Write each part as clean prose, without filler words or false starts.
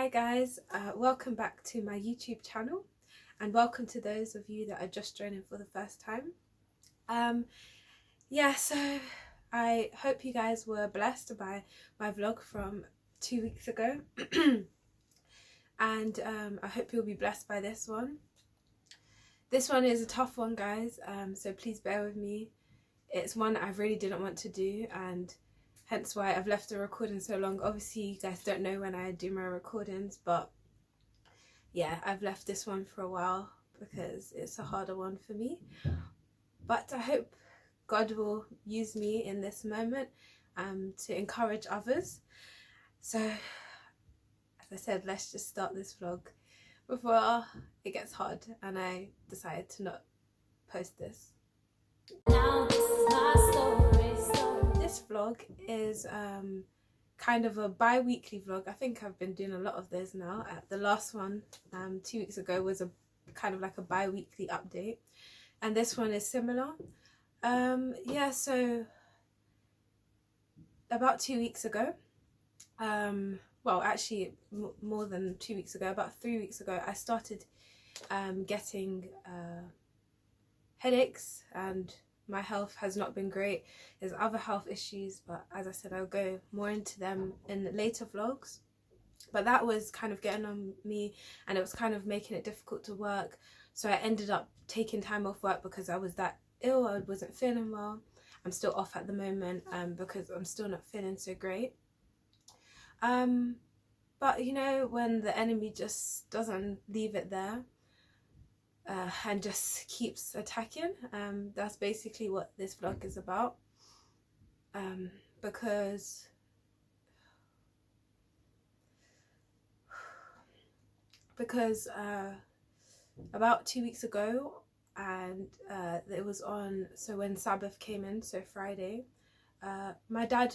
Hi guys, welcome back to my YouTube channel and welcome to those of you that are just joining for the first time. So I hope you guys were blessed by my vlog from 2 weeks ago and I hope you'll be blessed by this one. This one is a tough one, guys, so please bear with me. It's one I really didn't want to do, and hence why I've left the recording so long. Obviously you guys don't know when I do my recordings, but yeah, I've left this one for a while because it's a harder one for me. But I hope God will use me in this moment to encourage others. So as I said, let's just start this vlog before it gets hard and I decide to not post this. Now this is my story. This vlog is kind of a bi-weekly vlog. I think I've been doing a lot of those now. The last one 2 weeks ago was a kind of like a bi-weekly update, and this one is similar. So about 2 weeks ago, well actually more than 2 weeks ago, about 3 weeks ago, I started getting headaches, and my health has not been great. There's other health issues, but as I said, I'll go more into them in later vlogs. But that was kind of getting on me, and it was kind of making it difficult to work. So I ended up taking time off work because I was that ill. I wasn't feeling well. I'm still off at the moment because I'm still not feeling so great. But you know, when the enemy just doesn't leave it there, and just keeps attacking, that's basically what this vlog is about. Because about 2 weeks ago, and it was on, so when Sabbath came in, so Friday, my dad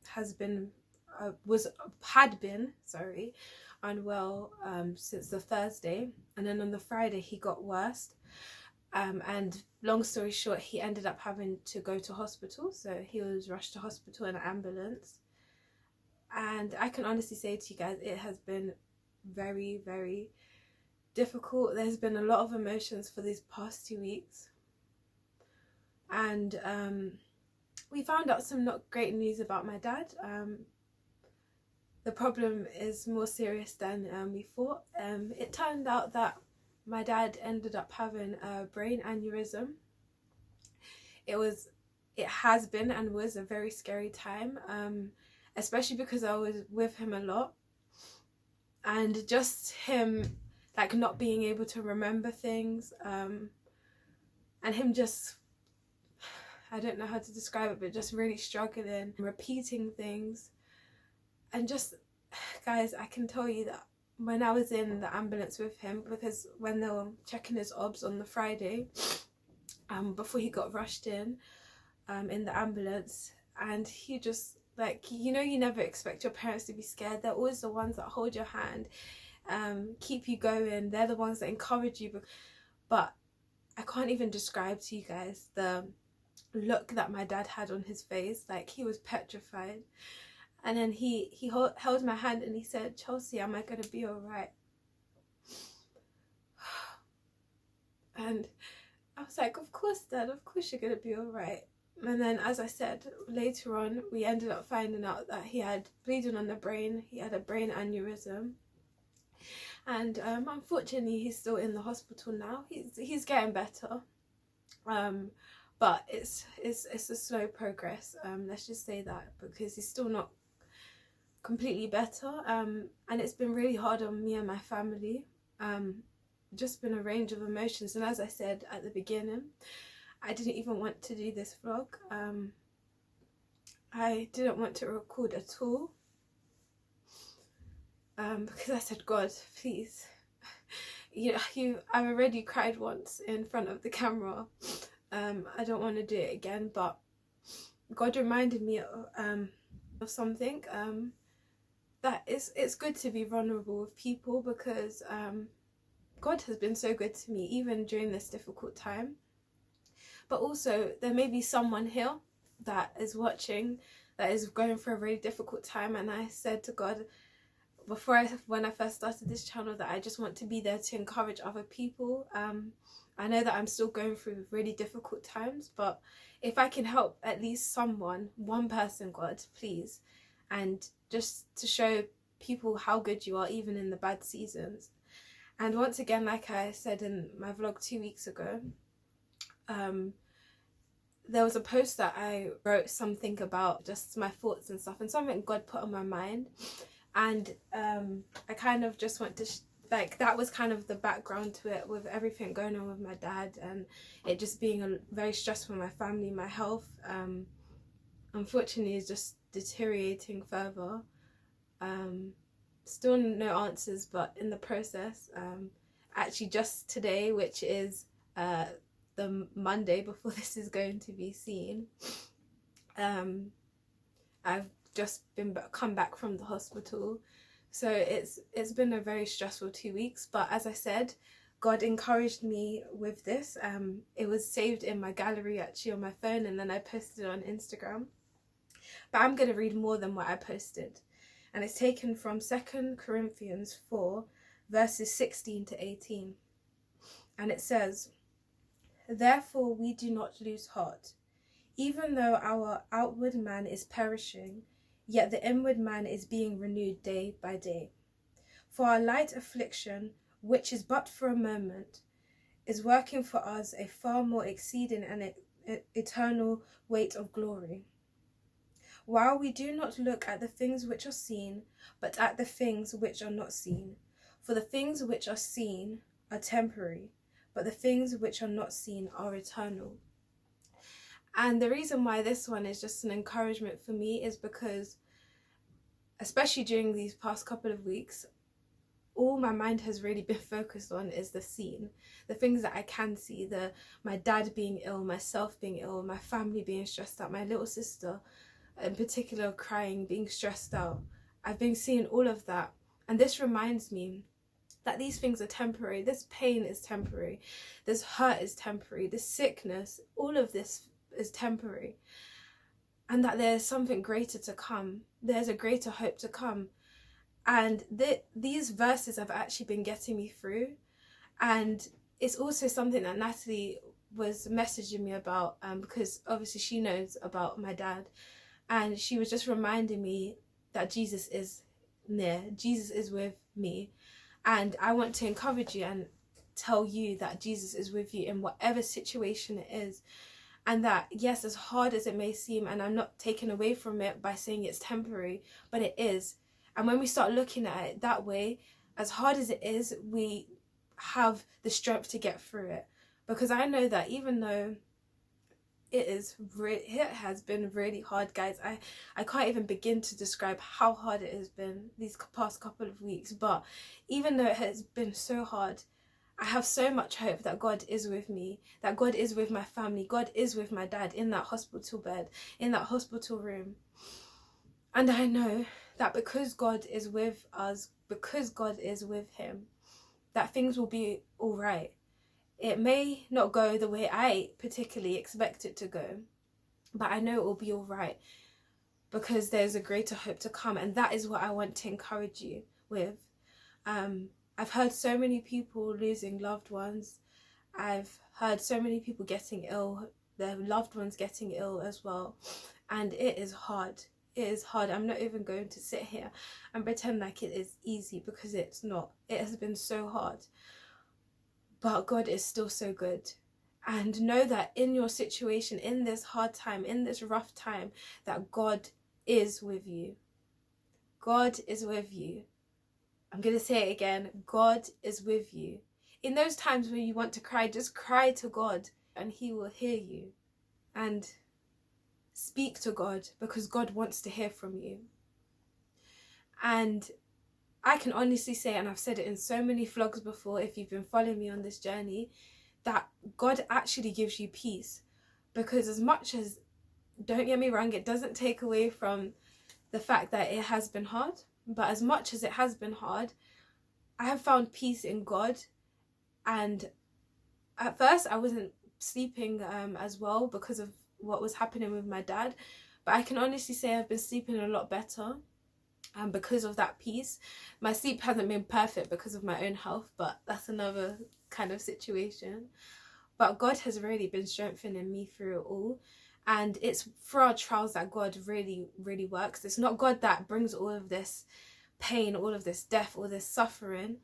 had been unwell since the Thursday, and then on the Friday he got worse, and long story short, he ended up having to go to hospital. So he was rushed to hospital in an ambulance, and I can honestly say to you guys, it has been very, very difficult. There's been a lot of emotions for these past 2 weeks, and we found out some not great news about my dad. The problem is more serious than we thought. It turned out that my dad ended up having a brain aneurysm. It has been and was a very scary time, especially because I was with him a lot, and just him like not being able to remember things, and him just, I don't know how to describe it, but just really struggling, repeating things. And just, guys, I can tell you that when I was in the ambulance with him, because when they were checking his obs on the Friday, before he got rushed in the ambulance, and he just, like, you know, you never expect your parents to be scared. They're always the ones that hold your hand, keep you going. They're the ones that encourage you. But I can't even describe to you guys the look that my dad had on his face. Like, he was petrified. And then he held my hand and he said, "Chelsea, am I going to be alright?" And I was like, "Of course, Dad, of course you're going to be alright." And then, as I said, later on, we ended up finding out that he had bleeding on the brain. He had a brain aneurysm. And unfortunately, he's still in the hospital now. He's getting better. But it's a slow progress. Let's just say that, because he's still not completely better, and it's been really hard on me and my family. Just been a range of emotions, and as I said at the beginning, I didn't even want to do this vlog. I didn't want to record at all, because I said, "God, please, I've already cried once in front of the camera. I don't want to do it again." But God reminded me of something, that it's good to be vulnerable with people, because God has been so good to me even during this difficult time. But also, there may be someone here that is watching that is going through a very difficult time, and I said to God, when I first started this channel, that I just want to be there to encourage other people. I know that I'm still going through really difficult times, but if I can help at least someone, one person, God, please, and just to show people how good you are even in the bad seasons. And once again, like I said in my vlog 2 weeks ago, there was a post that I wrote something about just my thoughts and stuff, and something God put on my mind, and I kind of just want to like, that was kind of the background to it, with everything going on with my dad and it just being very stressful for my family. My health unfortunately is just deteriorating further. Still no answers, but in the process. Actually just today, which is the Monday before this is going to be seen, I've just come back from the hospital. So it's been a very stressful 2 weeks, but as I said, God encouraged me with this. It was saved in my gallery actually on my phone, and then I posted it on Instagram. But I'm going to read more than what I posted. And it's taken from 2 Corinthians 4, verses 16 to 18. And it says, "Therefore we do not lose heart. Even though our outward man is perishing, yet the inward man is being renewed day by day. For our light affliction, which is but for a moment, is working for us a far more exceeding and eternal weight of glory. While we do not look at the things which are seen, but at the things which are not seen. For the things which are seen are temporary, but the things which are not seen are eternal." And the reason why this one is just an encouragement for me is because, especially during these past couple of weeks, all my mind has really been focused on is the seen, the things that I can see, my dad being ill, myself being ill, my family being stressed out, my little sister in particular crying, being stressed out. I've been seeing all of that, and this reminds me that these things are temporary. This pain is temporary, this hurt is temporary, this sickness, all of this is temporary, and that there's something greater to come. There's a greater hope to come. And these verses have actually been getting me through, and it's also something that Natalie was messaging me about, because obviously she knows about my dad, and she was just reminding me that Jesus is near, Jesus is with me, and I want to encourage you and tell you that Jesus is with you in whatever situation it is. And that, yes, as hard as it may seem, and I'm not taken away from it by saying it's temporary, but it is. And when we start looking at it that way, as hard as it is, we have the strength to get through it. Because I know that even though it has been really hard, guys, I can't even begin to describe how hard it has been these past couple of weeks. But even though it has been so hard, I have so much hope that God is with me, that God is with my family, God is with my dad in that hospital bed, in that hospital room. And I know that because God is with us, because God is with him, that things will be all right. It may not go the way I particularly expect it to go, but I know it will be all right because there's a greater hope to come, and that is what I want to encourage you with. I've heard so many people losing loved ones. I've heard so many people getting ill, their loved ones getting ill as well. And it is hard. It is hard. I'm not even going to sit here and pretend like it is easy, because it's not. It has been so hard. But God is still so good. And know that in your situation, in this hard time, in this rough time, that God is with you. God is with you. I'm going to say it again. God is with you. In those times where you want to cry, just cry to God and he will hear you. And speak to God, because God wants to hear from you. And I can honestly say, and I've said it in so many vlogs before, if you've been following me on this journey, that God actually gives you peace. Because as much as, don't get me wrong, it doesn't take away from the fact that it has been hard. But as much as it has been hard, I have found peace in God. And at first I wasn't sleeping as well because of what was happening with my dad. But I can honestly say I've been sleeping a lot better. And because of that peace, my sleep hasn't been perfect because of my own health, but that's another kind of situation. But God has really been strengthening me through it all. And it's through our trials that God really, really works. It's not God that brings all of this pain, all of this death, all this suffering,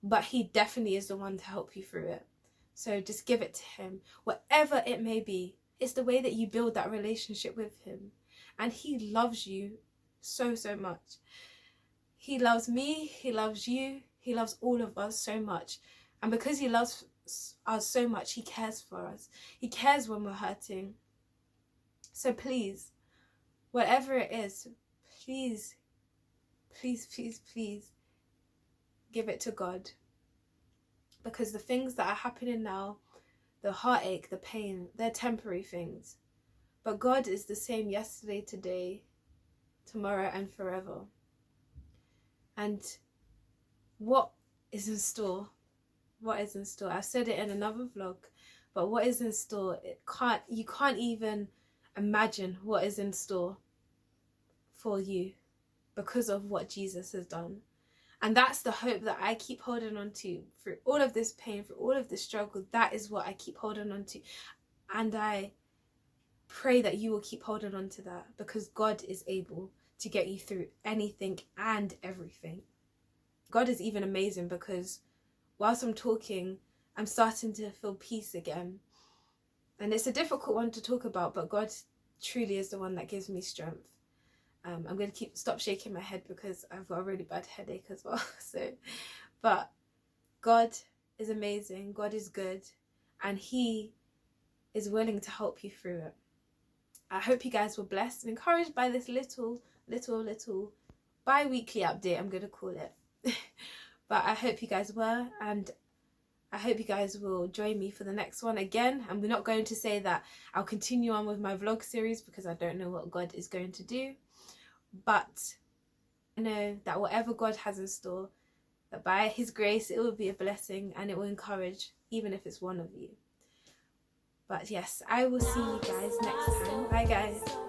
but He definitely is the one to help you through it. So just give it to Him, whatever it may be. It's the way that you build that relationship with Him. And He loves you so, so much. He loves me, He loves you, He loves all of us so much. And because He loves us so much, He cares for us. He cares when we're hurting. So please, whatever it is, please, please, please, please give it to God. Because the things that are happening now, the heartache, the pain, they're temporary things. But God is the same yesterday, today, tomorrow, and forever. And what is in store? What is in store? I said it in another vlog, but what is in store? You can't even imagine what is in store for you because of what Jesus has done. And that's the hope that I keep holding on to through all of this pain, through all of this struggle. That is what I keep holding on to. And I pray that you will keep holding on to that, because God is able to get you through anything and everything. God is even amazing, because whilst I'm talking, I'm starting to feel peace again. And it's a difficult one to talk about, but God truly is the one that gives me strength. I'm going to stop shaking my head because I've got a really bad headache as well. But God is amazing. God is good. And He is willing to help you through it. I hope you guys were blessed and encouraged by this little bi-weekly update, I'm going to call it. But I hope you guys were, and I hope you guys will join me for the next one again. And we're not going to say that I'll continue on with my vlog series, because I don't know what God is going to do. But I know that whatever God has in store, that by His grace it will be a blessing and it will encourage, even if it's one of you. But yes, I will see you guys next time. Bye guys.